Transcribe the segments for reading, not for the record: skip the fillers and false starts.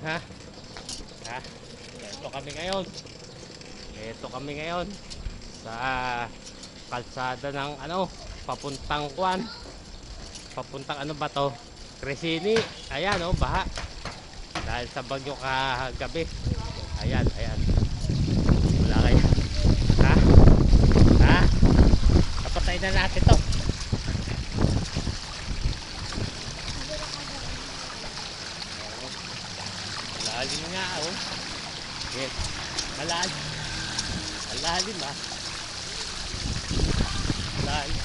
Ha? Ha? Ito kami ngayon. Ito kami ngayon sa kalsada ng ano, papuntang Kwan. Papuntang ano ba to? Cresini. Ayan oh, baha. Dahil sa bagyo kagabi. Ayan, ayan. Wala kaya. Ha? Ha? Kapatay na natin to. Malalim nga oh. Yes. Malalim. Malalim ah. Malalim.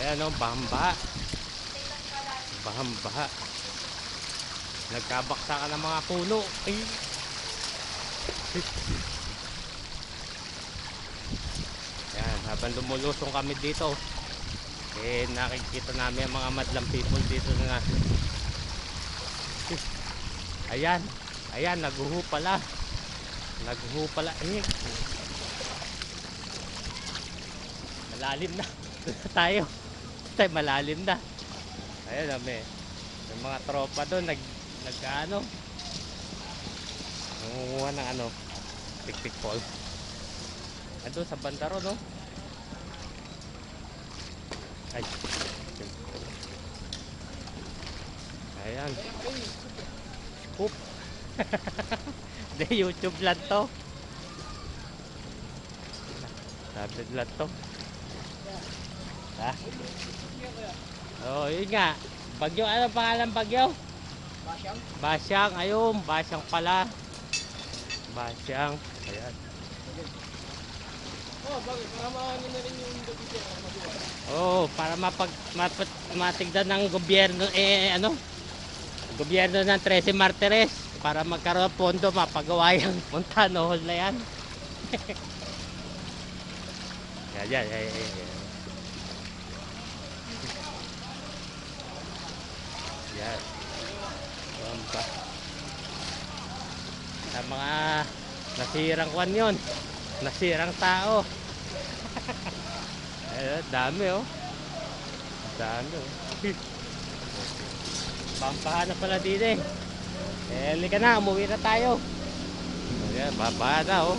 Ayan oh, bahamba. Bahamba. Nagkabaksakan ng mga puno. Ay. Ayan, habang lumulusong kami dito, eh nakikita namin ang mga madlang people dito na. Ayan, ayan, naghuhu pala. Naghuhu pala. Eh, malalim na. tayo. Tayo malalim na. Ayan, may mga tropa doon nag nangunguha ng ano, tik-tik fall. Ando sa bandaro, no? Ay. Ayan. Oop. De YouTube lang to. Tablet lang to. Ha? Oh, yun nga. Bagyo, ano pangalan bagyo? Basyang. Basyang, ayun. Basyang pala. Basyang. Ayan. Oh, bakit? Para maano na rin yung gobyerno. Oh, para matigdan ng gobyerno, eh, ano? Gobyerno ng 13 Martires. Para magkaroon ng pondo, mapagawa yung Montano Hall na yan. Yan, yan, yan, yan, yan. Yan. Bamba. Sa mga nasirang kwan yun. Nasirang tao. Ayun, dami oh. Dami oh. Bampahan na pala din eh. Eh, halika na, umuwi na tayo. Ayan, babahan na oh.